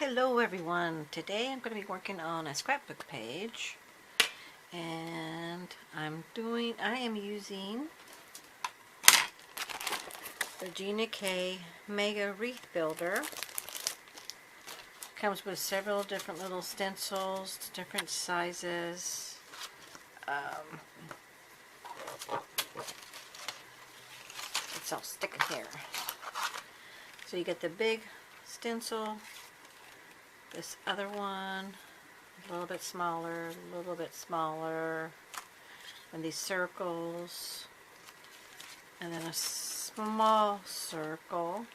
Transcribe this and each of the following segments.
Hello everyone. Today I'm going to be working on a scrapbook page, and I am using the Gina K Mega Wreath builder. Comes with several different little stencils, different sizes. It's all sticking here. So you get the big stencil, this other one, a little bit smaller, and these circles, and then a small circle.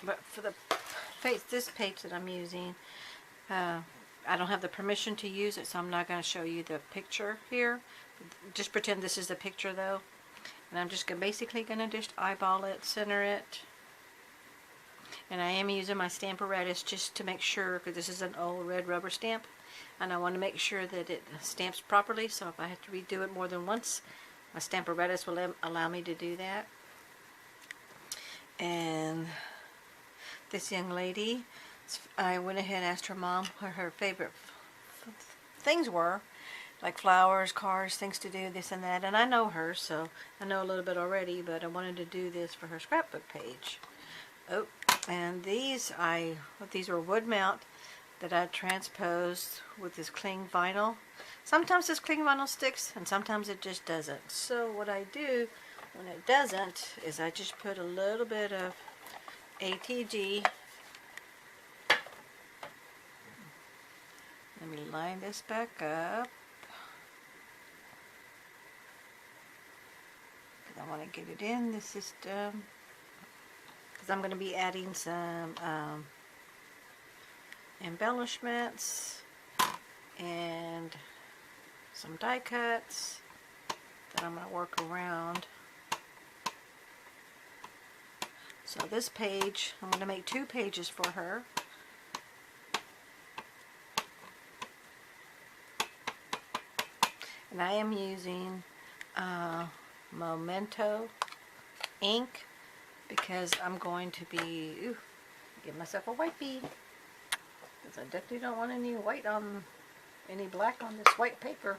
But for this page that I'm using, I don't have the permission to use it, so I'm not going to show you the picture here. Just pretend this is the picture though. And I'm just basically going to just eyeball it, center it. And I am using my Stamparatus just to make sure, because this is an old red rubber stamp, and I want to make sure that it stamps properly, so if I have to redo it more than once, my Stamparatus will allow me to do that. And this young lady, I went ahead and asked her mom what her favorite things were, like flowers, cars, things to do, this and that. And I know her, so I know a little bit already, but I wanted to do this for her scrapbook page. Oh, and these were wood mount that I transposed with this cling vinyl. Sometimes this cling vinyl sticks, and sometimes it just doesn't. So what I do when it doesn't is I just put a little bit of ATG. Let me line this back up, because I want to get it in the system, because I'm going to be adding some embellishments and some die cuts that I'm going to work around. So this page, I'm going to make 2 pages for her. And I am using Memento ink, because I'm going to be, give myself a white bead, because I definitely don't want any black on this white paper.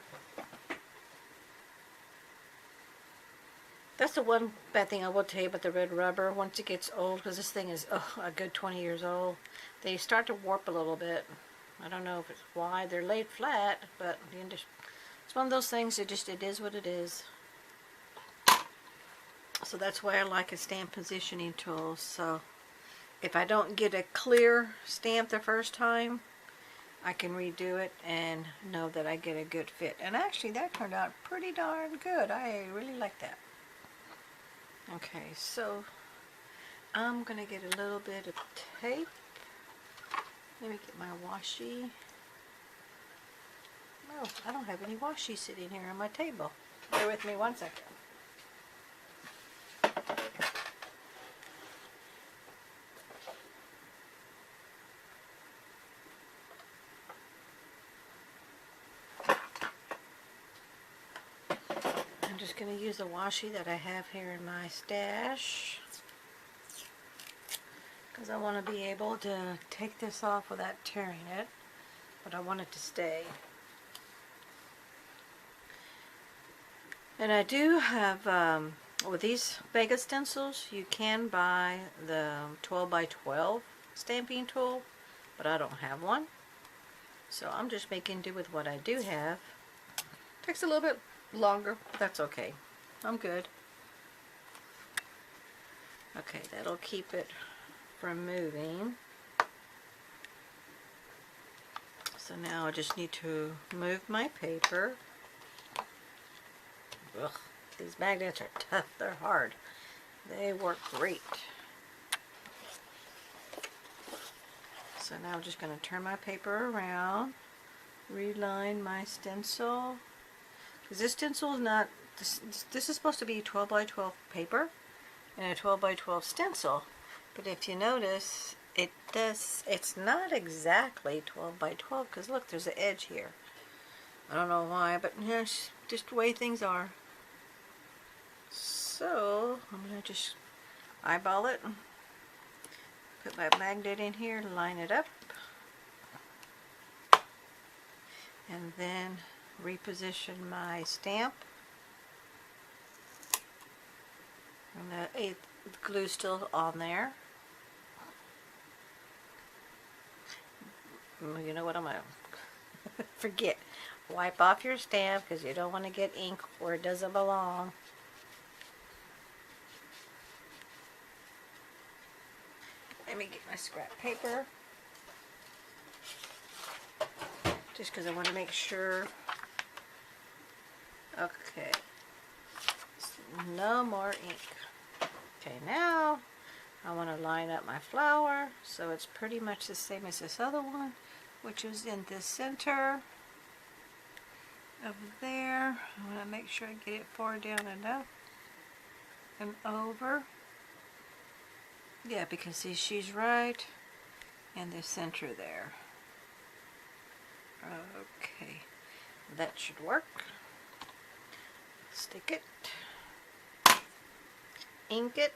That's the one bad thing I will tell you about the red rubber. Once it gets old, because this thing is a good 20 years old, they start to warp a little bit. I don't know if it's why they're laid flat, but it's one of those things. It is what it is. So that's why I like a stamp positioning tool. So if I don't get a clear stamp the first time, I can redo it and know that I get a good fit. And actually that turned out pretty darn good. I really like that. Okay, so I'm gonna get a little bit of tape. Let me get my washi. Oh, I don't have any washi sitting here on my table. Bear with me one second. I'm just going to use a washi that I have here in my stash, because I want to be able to take this off without tearing it, but I want it to stay. And I do have, with these Vega stencils, you can buy the 12 by 12 stamping tool, but I don't have one. So I'm just making do with what I do have. Takes a little bit longer, but that's okay. I'm good. Okay, that'll keep it from moving. So now I just need to move my paper. Ugh, these magnets are tough. They're hard. They work great. So now I'm just going to turn my paper around, reline my stencil. Because this stencil is not, this is supposed to be 12 by 12 paper and a 12 by 12 stencil. But if you notice, it's not exactly 12 by 12, because look, there's an edge here. I don't know why, but yeah, just the way things are. So I'm going to just eyeball it, Put my magnet in here, line it up, and then reposition my stamp. And the glue's still on there. You know what, I'm gonna forget. Wipe off your stamp because you don't want to get ink where it doesn't belong. Let me get my scrap paper. Just because I want to make sure. Okay. No more ink. Okay, now I want to line up my flower so it's pretty much the same as this other one, which is in the center of there. I want to make sure I get it far down enough and over. Yeah, because see, she's right in the center there. Okay, that should work. Stick it, ink it.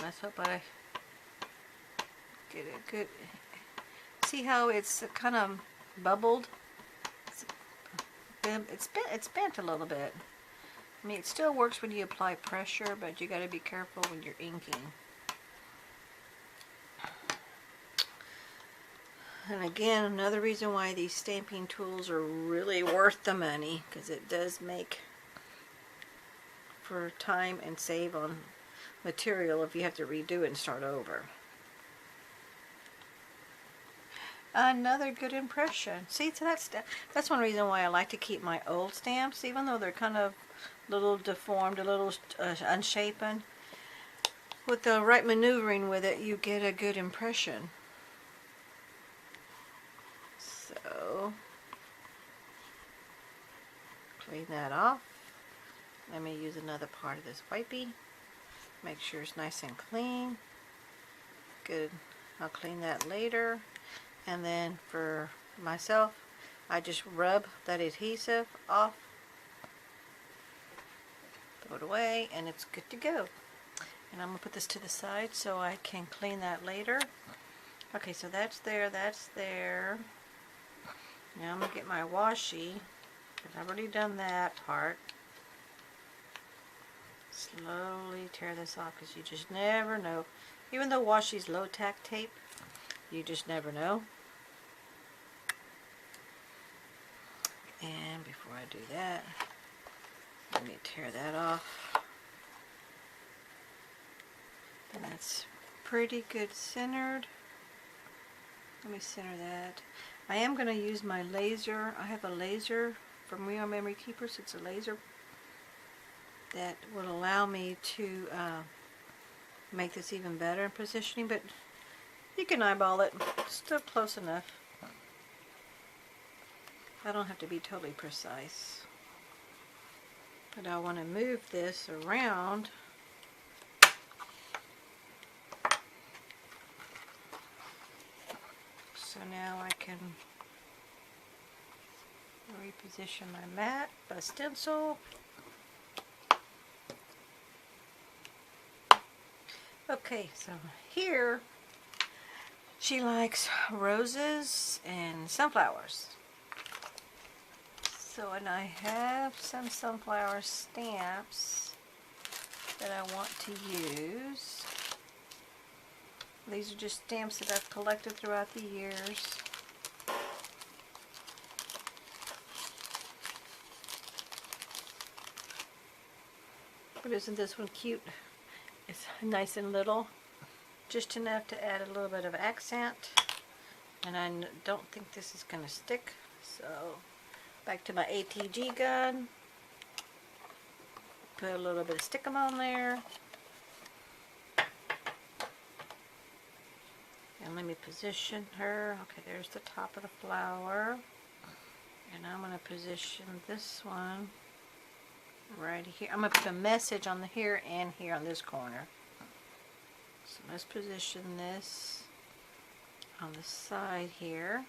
Let's hope I get it good. See how it's kind of bubbled? It's bent a little bit. I mean, it still works when you apply pressure, but you got to be careful when you're inking. And again, another reason why these stamping tools are really worth the money, because it does make for time and save on material if you have to redo it and start over. Another good impression. See, so that's one reason why I like to keep my old stamps, even though they're kind of a little deformed, a little unshapen. With the right maneuvering with it, you get a good impression. So, clean that off. Let me use another part of this wipey. Make sure it's nice and clean. Good. I'll clean that later. And then for myself, I just rub that adhesive off, throw it away, and it's good to go. And I'm going to put this to the side so I can clean that later. Okay, so that's there, that's there. Now I'm going to get my washi, because I've already done that part. Slowly tear this off, because you just never know. Even though washi's low tack tape, you just never know. And before I do that, let me tear that off. And that's pretty good centered. Let me center that. I am going to use my laser. I have a laser from Rio Memory Keepers. It's a laser that will allow me to make this even better in positioning, but you can eyeball it. It's still close enough. I don't have to be totally precise. But I want to move this around so now I can reposition my mat by stencil. Okay, so here she likes roses and sunflowers. So, and I have some sunflower stamps that I want to use. These are just stamps that I've collected throughout the years. But isn't this one cute? It's nice and little. Just enough to add a little bit of accent. And I don't think this is going to stick. So, back to my ATG gun. Put a little bit of stickum on there. And let me position her. Okay, there's the top of the flower. And I'm going to position this one right here. I'm going to put a message on the here and here on this corner. So let's position this on the side here.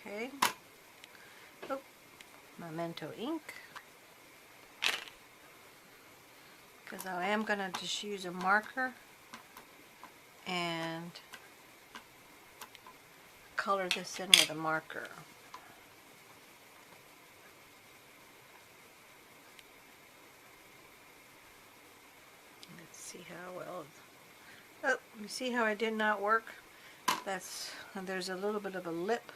Okay. Oh, my Memento ink, because I am going to just use a marker and color this in with a marker. Let's see how well. Oh, you see how I did not work? There's a little bit of a lip.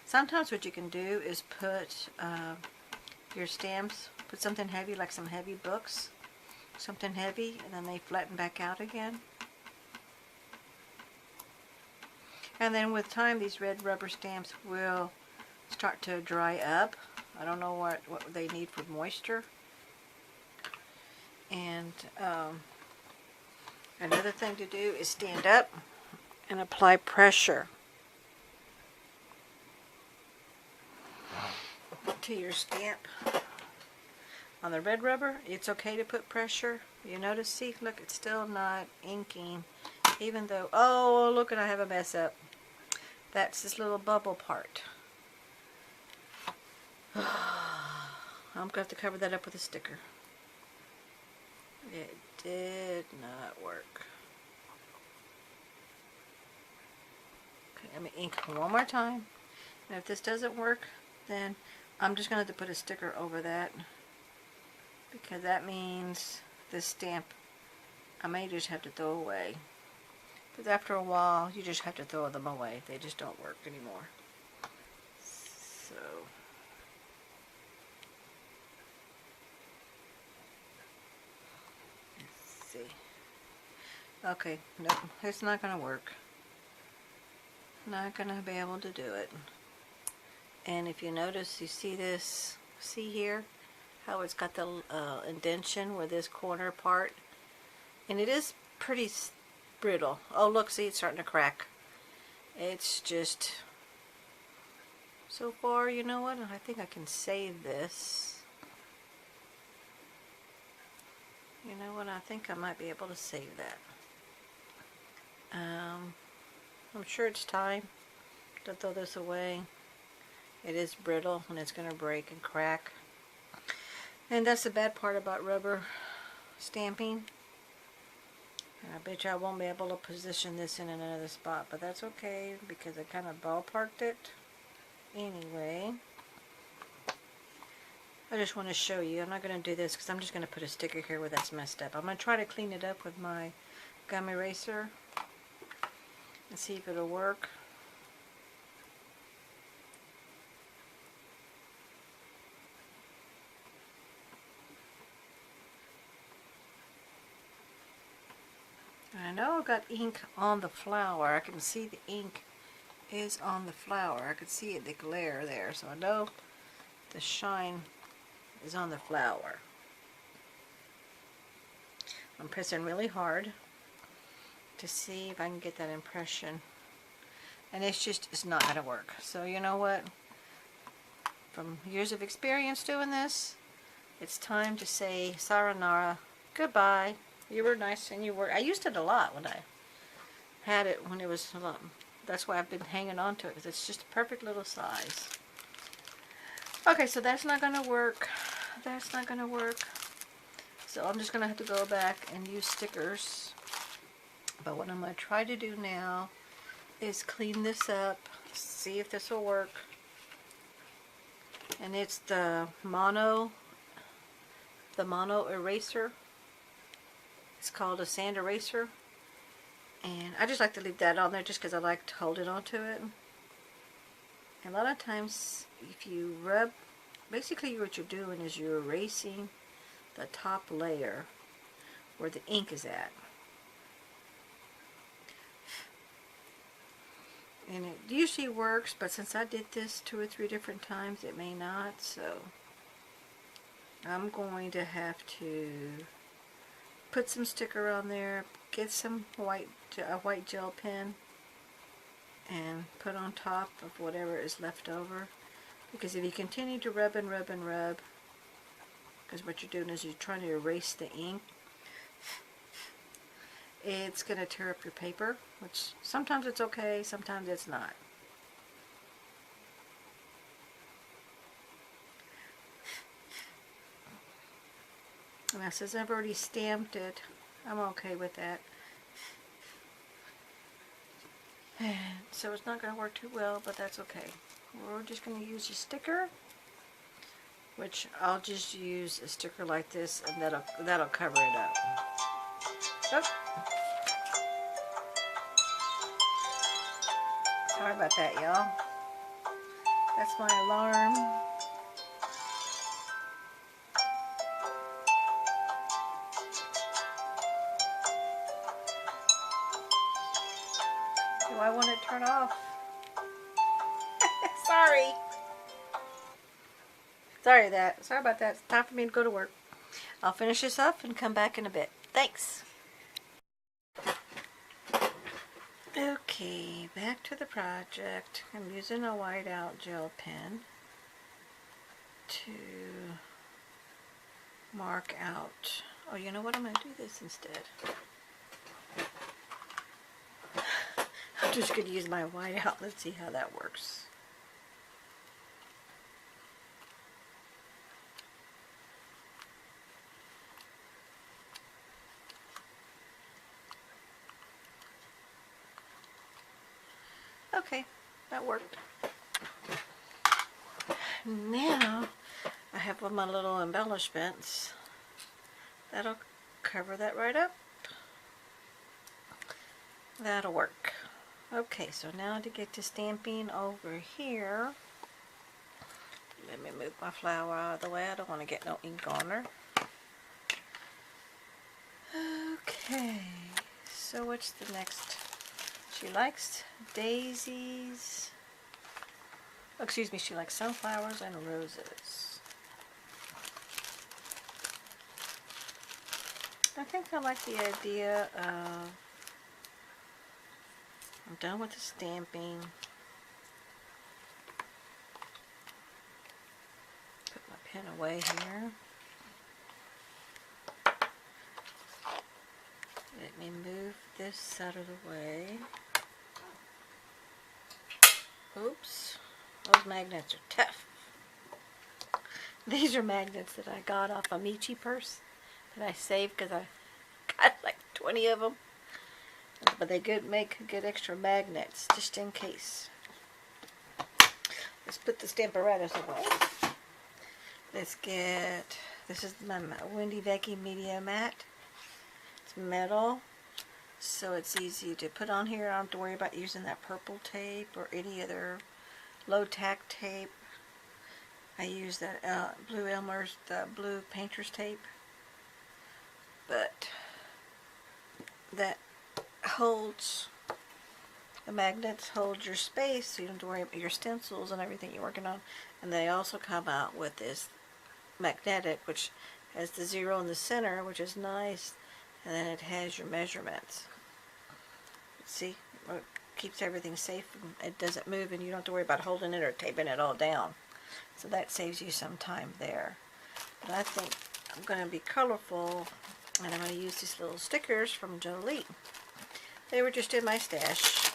Sometimes what you can do is put your stamps, put something heavy, like some heavy books, something heavy, and then they flatten back out again. And then with time, these red rubber stamps will start to dry up. I don't know what they need for moisture. And another thing to do is stand up and apply pressure to your stamp. On the red rubber, it's okay to put pressure. You notice, see, look, it's still not inking, even though, oh, look, and I have a mess up. That's this little bubble part. I'm going to have to cover that up with a sticker. It did not work. Okay, let me ink one more time. And if this doesn't work, then I'm just going to have to put a sticker over that, because that means this stamp I may just have to throw away. But after a while, you just have to throw them away. They just don't work anymore. So, let's see. Okay, no, it's not going to work. Not going to be able to do it. And if you notice, you see this, see here, how it's got the indentation with this corner part. And it is pretty brittle. Oh, look, see, it's starting to crack. It's just, so far, you know what, I think I can save this. You know what, I think I might be able to save that. I'm sure it's time to throw this away. It is brittle and it's going to break and crack. And that's the bad part about rubber stamping. And I bet you I won't be able to position this in another spot, but that's okay because I kind of ballparked it anyway. I just want to show you. I'm not going to do this because I'm just going to put a sticker here where that's messed up. I'm going to try to clean it up with my gum eraser and see if it'll work. I know I've got ink on the flower. I can see the ink is on the flower. I can see it, the glare there. So I know the shine is on the flower. I'm pressing really hard to see if I can get that impression. And it's not going to work. So you know what? From years of experience doing this, it's time to say sayonara, goodbye. You were nice and you were. I used it a lot when I had it, when it was a lot. That's why I've been hanging on to it, because it's just a perfect little size. Okay, so that's not going to work. That's not going to work. So I'm just going to have to go back and use stickers. But what I'm going to try to do now is clean this up, see if this will work. And it's the mono eraser. It's called a sand eraser, and I just like to leave that on there just because I like to hold it onto it. And a lot of times if you rub, basically what you're doing is you're erasing the top layer where the ink is at. And it usually works, but since I did this 2 or 3 different times, it may not, so I'm going to have to put some sticker on there, get some a white gel pen, and put on top of whatever is left over. Because if you continue to rub and rub and rub, because what you're doing is you're trying to erase the ink, it's going to tear up your paper, which sometimes it's okay, sometimes it's not. Now, since I've already stamped it, I'm okay with that. So it's not going to work too well, but that's okay. We're just going to use a sticker, which I'll just use a sticker like this, and that'll cover it up. Oh. Sorry about that, y'all. That's my alarm. Do I want it turned off? Sorry. Sorry about that. It's time for me to go to work. I'll finish this up and come back in a bit. Thanks. Okay, back to the project. I'm using a whiteout gel pen to mark out. Oh, you know what? I'm going to do this instead. I'm just going to use my whiteout. Let's see how that works. Okay, that worked. Now, I have one of my little embellishments. That'll cover that right up. That'll work. Okay, so now to get to stamping over here, let me move my flower out of the way. I don't want to get no ink on her. Okay, so what's the next? She likes daisies. Oh, excuse me, she likes sunflowers and roses. I think I like the idea of, I'm done with the stamping. Put my pen away here. Let me move this out of the way. Oops, those magnets are tough. These are magnets that I got off a Michi purse that I saved because I got like 20 of them. But they make good extra magnets just in case. Let's put the Stamparatus away. Let's get, this is my Windy Vecchi Media Matte. It's metal, so it's easy to put on here. I don't have to worry about using that purple tape or any other low tack tape. I use that Blue Elmer's, the blue painter's tape. But that holds, the magnets hold your space, so you don't have to worry about your stencils and everything you're working on. And they also come out with this magnetic, which has the 0 in the center, which is nice, and then it has your measurements. See, it keeps everything safe and it doesn't move, and you don't have to worry about holding it or taping it all down. So that saves you some time there. But I think I'm going to be colorful, and I'm going to use these little stickers from Jolie. They were just in my stash.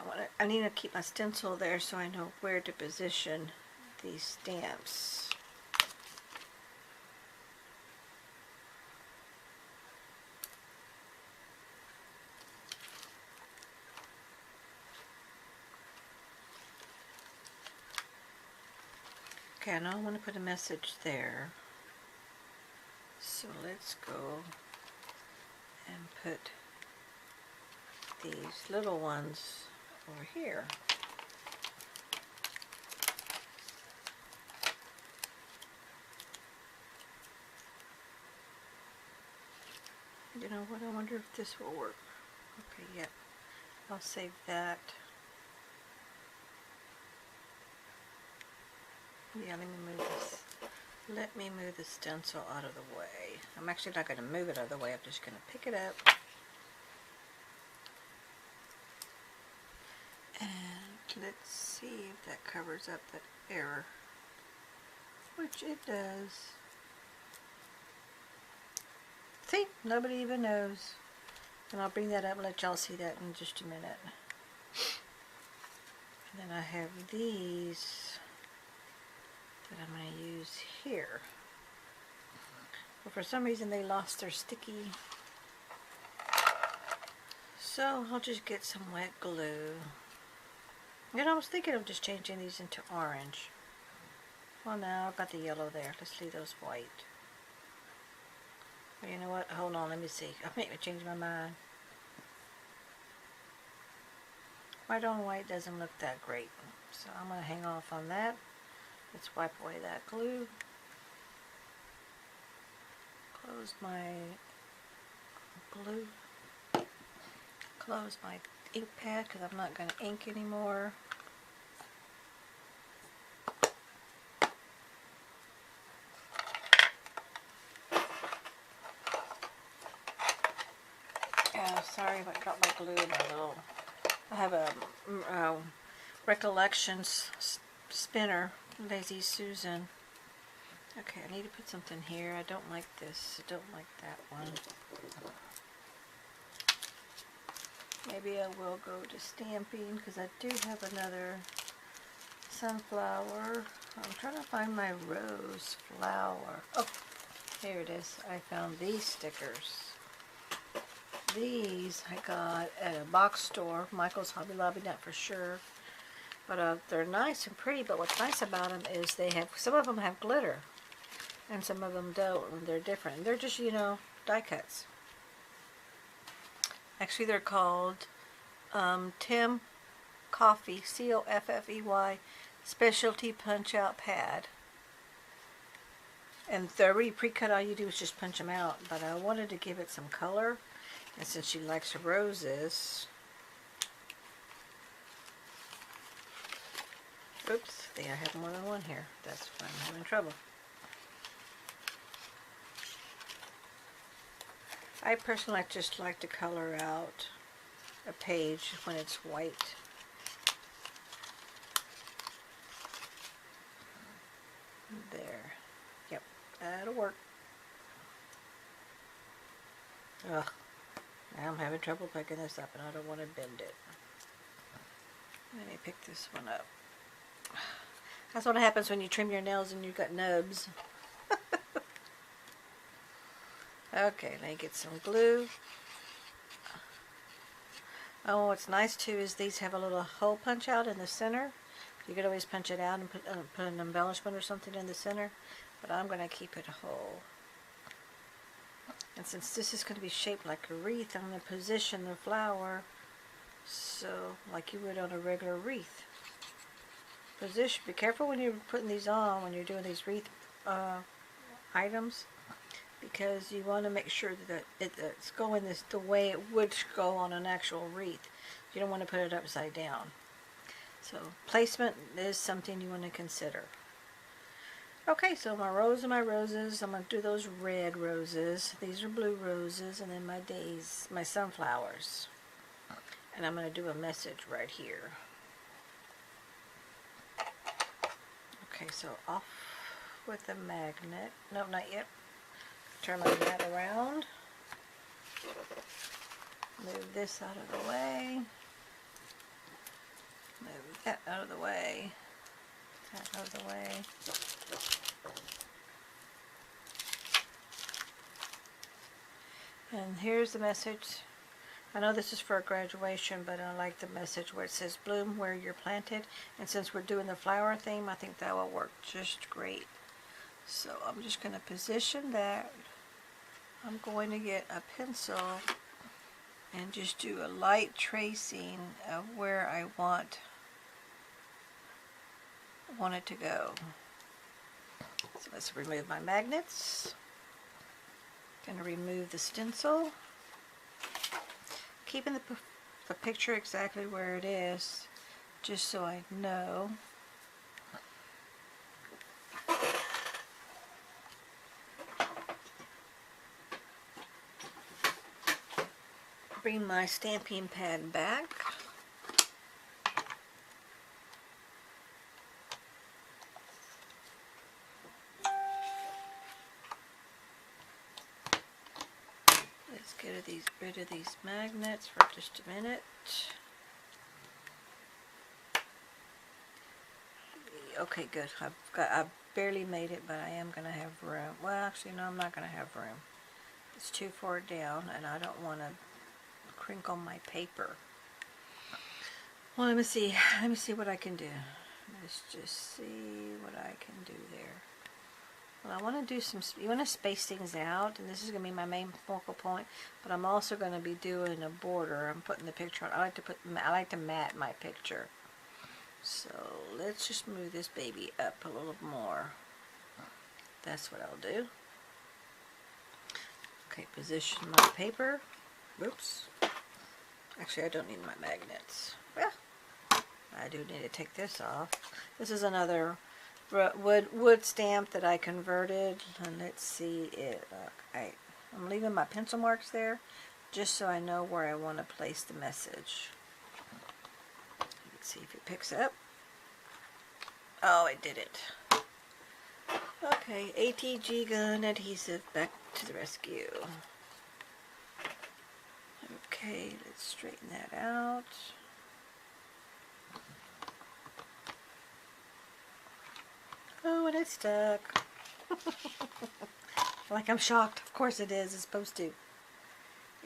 And I need to keep my stencil there so I know where to position these stamps. Okay, I know I want to put a message there. So let's go and put these little ones over here. You know what, I wonder if this will work. Okay, yep. I'll save that. Yeah, let me move this. Let me move the stencil out of the way. I'm actually not going to move it out of the way. I'm just going to pick it up. And let's see if that covers up that error. Which it does. See? Nobody even knows. And I'll bring that up and let y'all see that in just a minute. And then I have these that I'm going to use here. But for some reason they lost their sticky. So I'll just get some wet glue. And I was thinking of just changing these into orange. Well, now I've got the yellow there. Let's leave those white. Well, you know what? Hold on, let me see. I may change my mind. White on white doesn't look that great. So I'm going to hang off on that. Let's wipe away that glue. Close my glue. Close my ink pad because I'm not going to ink anymore. Sorry if I dropped my glue in my little... I have a Recollections spinner, Lazy Susan. Okay, I need to put something here. I don't like this. I don't like that one. Maybe I will go to stamping because I do have another sunflower. I'm trying to find my rose flower. Oh, here it is. I found these stickers. These I got at a box store, Michael's Hobby Lobby, not for sure. But they're nice and pretty, but what's nice about them is they have, some of them have glitter. And some of them don't, and they're different. They're just, you know, die cuts. Actually, they're called Tim Coffee, C-O-F-F-E-Y, Specialty Punch-Out Pad. And they're already pre-cut, all you do is just punch them out. But I wanted to give it some color. And since she likes roses... Oops, I think I have more than one here. That's why I'm having trouble. I personally just like to color out a page when it's white. There. Yep, that'll work. Ugh, now I'm having trouble picking this up and I don't want to bend it. Let me pick this one up. That's what happens when you trim your nails and you've got nubs. Okay, let me get some glue. Oh, what's nice too is these have a little hole punch out in the center. You could always punch it out and put an embellishment or something in the center, but I'm going to keep it whole. And since this is going to be shaped like a wreath, I'm going to position the flower so like you would on a regular wreath. Position. Be careful when you're putting these on, when you're doing these wreath items, because you want to make sure that it's going the way it would go on an actual wreath. You don't want to put it upside down. So placement is something you want to consider. Okay, so my rose and my roses, I'm going to do those red roses. These are blue roses, and then my sunflowers. And I'm going to do a message right here. Okay, so off with the magnet. No, not yet. Turn my mat around. Move this out of the way. Move that out of the way. That out of the way. And here's the message. I know this is for a graduation, but I like the message where it says bloom where you're planted. And since we're doing the flower theme, I think that will work just great. So I'm just going to position that. I'm going to get a pencil and just do a light tracing of where I want it to go. So let's remove my magnets. Going to remove the stencil. Keeping the picture exactly where it is, just so I know. Bring my stamping pad back. Let's get rid of these magnets for just a minute. Okay, good. I barely made it, but I am going to have room. Well, actually, no, I'm not going to have room. It's too far down, and I don't want to crinkle my paper. Well, let me see. Let me see what I can do. Let's just see what I can do there. Well, I want to do some, you want to space things out, and this is going to be my main focal point, but I'm also going to be doing a border. I'm putting the picture on. I like to mat my picture. So let's just move this baby up a little more. That's what I'll do. Okay, position my paper. Oops. Actually, I don't need my magnets. Well, I do need to take this off. This is another wood stamp that I converted. And let's see it. I'm leaving my pencil marks there just so I know where I want to place the message. Let's see if it picks up. Oh, it did it. Okay, ATG gun adhesive back to the rescue. Okay, let's straighten that out. Oh, and it's stuck. Like I'm shocked. Of course it is. It's supposed to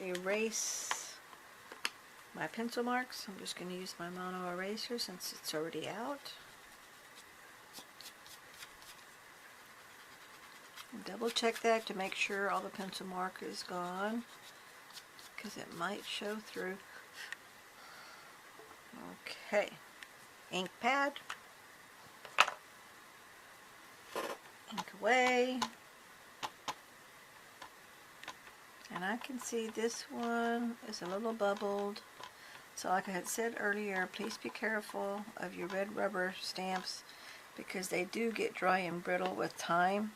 erase my pencil marks. I'm just going to use my mono eraser since it's already out. Double check that to make sure all the pencil mark is gone, because it might show through. Okay, ink pad, ink away, and I can see this one is a little bubbled. So like I had said earlier, please be careful of your red rubber stamps because they do get dry and brittle with time.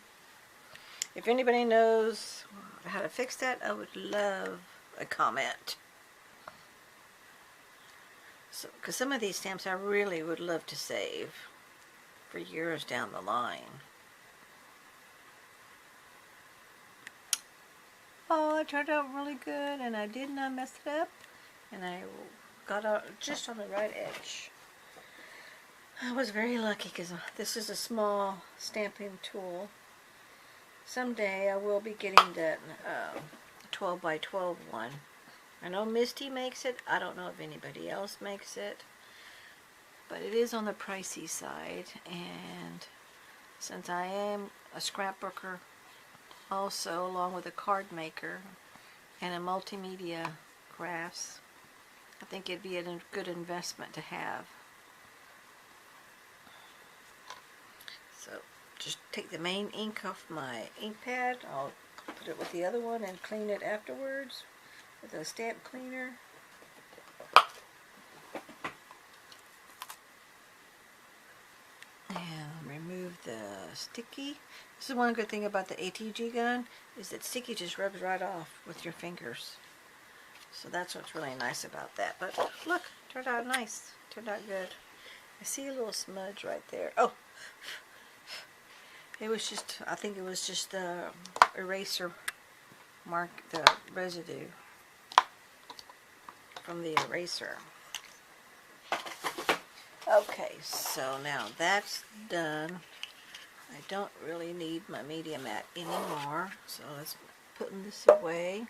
If anybody knows how to fix that, I would love a comment. So, because some of these stamps I really would love to save for years down the line. Oh, it turned out really good, and I did not mess it up, and I got out just on the right edge. I was very lucky because this is a small stamping tool. Someday I will be getting that 12 by 12 one. I know Misty makes it. I don't know if anybody else makes it. But it is on the pricey side. And since I am a scrapbooker also, along with a card maker and a multimedia crafts, I think it'd be a good investment to have. So just take the main ink off my ink pad. I'll put it with the other one and clean it afterwards with a stamp cleaner. And remove the sticky. This is one good thing about the ATG gun, is that sticky just rubs right off with your fingers. So that's what's really nice about that. But look, turned out nice. Turned out good. I see a little smudge right there. Oh! It was just, I think it was just the eraser mark, the residue from the eraser. Okay, so now that's done. I don't really need my media mat anymore, so let's put this away.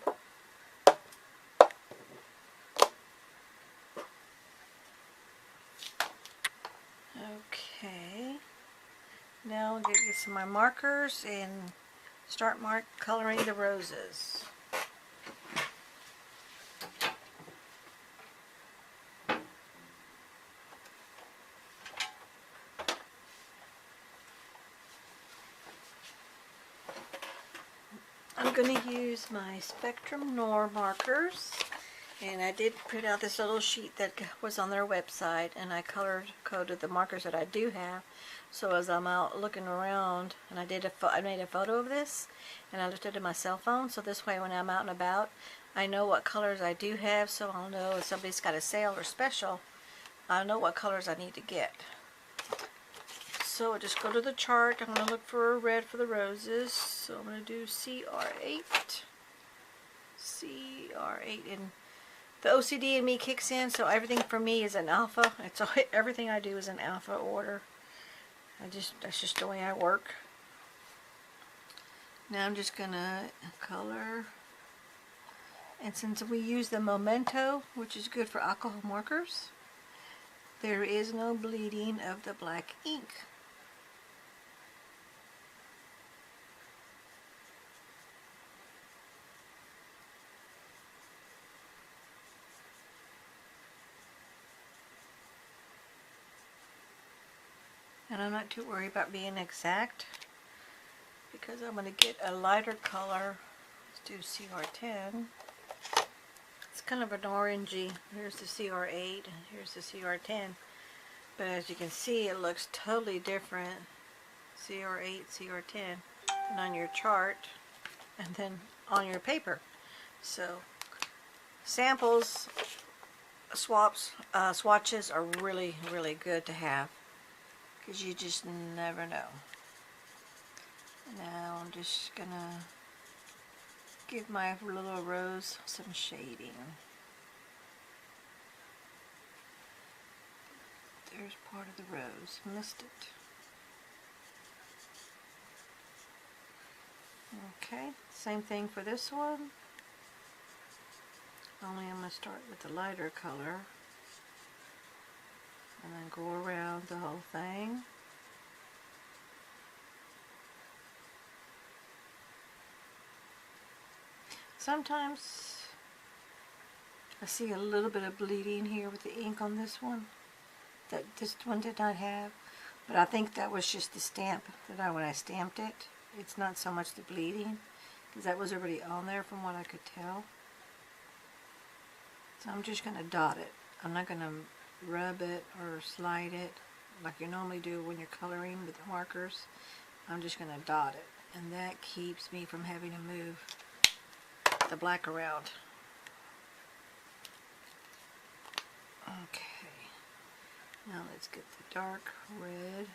Okay. Now I'm going to get some of my markers and start coloring the roses. I'm going to use my Spectrum Noir markers, and I did print out this little sheet that was on their website, and I color-coded the markers that I do have. So as I'm out looking around, and I made a photo of this, and I looked at it on my cell phone, so this way when I'm out and about, I know what colors I do have, so I'll know if somebody's got a sale or special, I'll know what colors I need to get. So I just go to the chart. I'm going to look for a red for the roses. So I'm going to do CR8. CR8. And the OCD in me kicks in, so everything for me is an alpha. Everything I do is an alpha order. That's just the way I work. Now I'm just gonna color. And since we use the Memento, which is good for alcohol markers, there is no bleeding of the black ink. And I'm not too worried about being exact because I'm going to get a lighter color. Let's do CR10. It's kind of an orangey. Here's the CR8 and here's the CR10. But as you can see, it looks totally different. CR8, CR10, and on your chart, and then on your paper. So samples, swatches are really, really good to have because you just never know. Now I'm just gonna give my little rose some shading. There's part of the rose. Missed it. Okay, same thing for this one. Only I'm going to start with the lighter color and then go around the whole thing. Sometimes I see a little bit of bleeding here with the ink on this one that this one did not have, but I think that was just the stamp that when I stamped it. It's not so much the bleeding because that was already on there from what I could tell. So I'm just going to dot it. I'm not going to rub it or slide it like you normally do when you're coloring with the markers. I'm just going to dot it, and that keeps me from having to move the black around. Okay, now let's get the dark red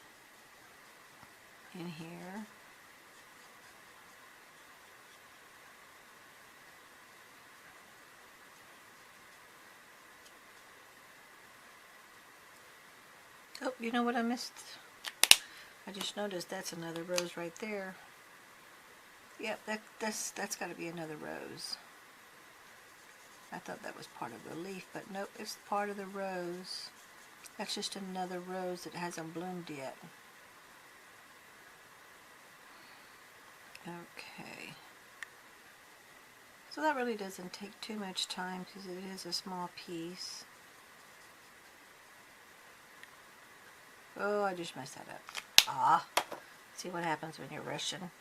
in here. Oh, you know what I missed? I just noticed that's another rose right there. Yep, that's got to be another rose. I thought that was part of the leaf, but nope, it's part of the rose. That's just another rose that hasn't bloomed yet. Okay. So that really doesn't take too much time because it is a small piece. Oh, I just messed that up. Ah, see what happens when you're rushing.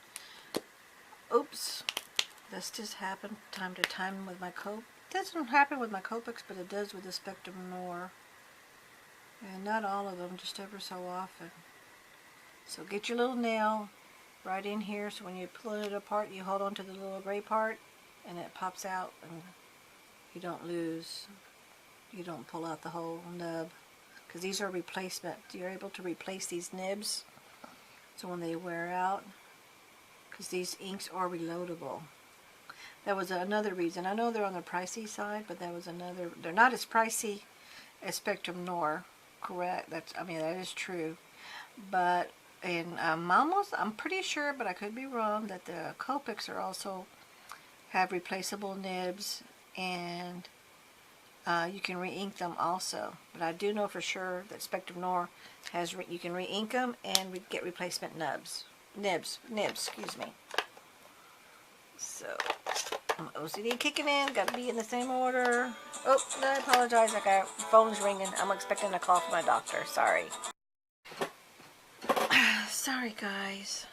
Oops. This just happened time to time with my Copics. It doesn't happen with my Copics, but it does with the Spectrum Noir. And not all of them, just ever so often. So get your little nail right in here, so when you pull it apart, you hold on to the little gray part, and it pops out, and you don't pull out the whole nub. Because these are replacement. You're able to replace these nibs so when they wear out, because these inks are reloadable. That was another reason. I know they're on the pricey side, but that was another. They're not as pricey as Spectrum Noir, correct? That is true. But I'm pretty sure, but I could be wrong, that the Copics are also have replaceable nibs, and you can re-ink them also. But I do know for sure that Spectrum Noir has you can re-ink them and get replacement nibs, excuse me. So OCD kicking in, got to be in the same order. Oh, I apologize, I got phone's ringing. I'm expecting a call from my doctor. Sorry. Sorry guys.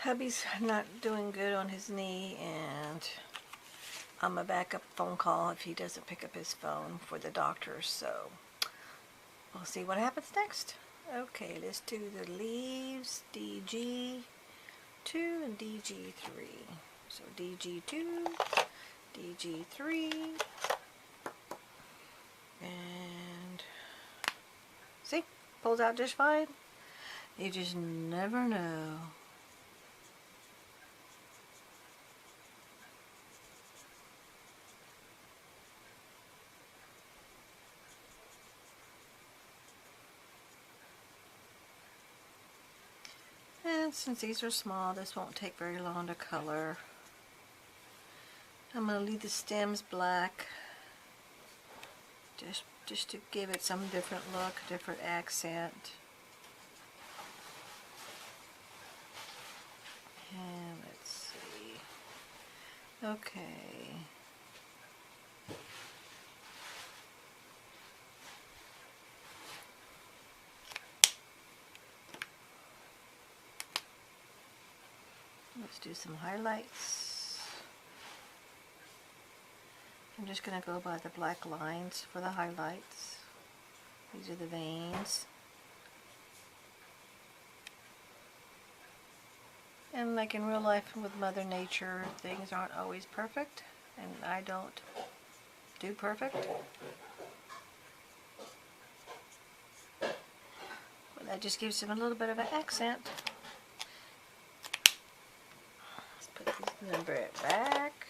Hubby's not doing good on his knee, and I'm a backup phone call if he doesn't pick up his phone for the doctor, so we'll see what happens next. Okay, let's do the leaves, DG2 and DG3. So DG2, DG3, and see, pulls out just fine. You just never know. since these are small, this won't take very long to color. I'm going to leave the stems black, just to give it some different look, different accent. And let's see. Okay. Let's do some highlights. I'm just going to go by the black lines for the highlights. These are the veins. And like in real life with Mother Nature, things aren't always perfect, and I don't do perfect. But that just gives them a little bit of an accent. Let's put this number back.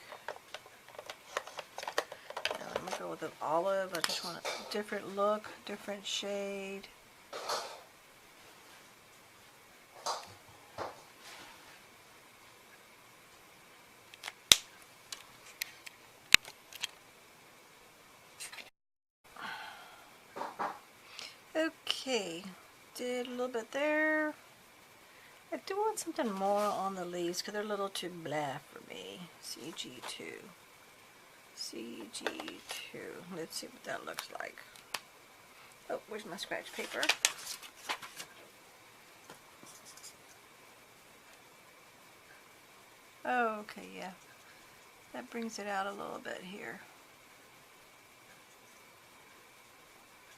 Now I'm going to go with an olive. I just want a different look, different shade. Okay, did a little bit there. I do want something more on the leaves because they're a little too blah for me. CG2. CG2. Let's see what that looks like. Oh, where's my scratch paper? Oh, okay, yeah. That brings it out a little bit here.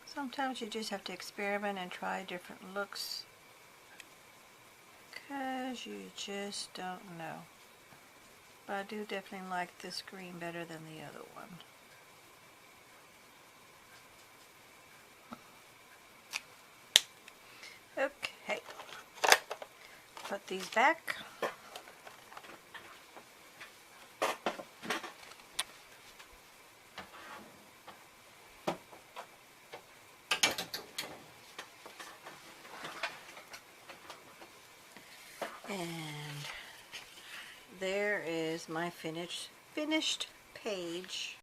Sometimes you just have to experiment and try different looks, because you just don't know. But I do definitely like this green better than the other one. Okay, put these back. And there is my finished page.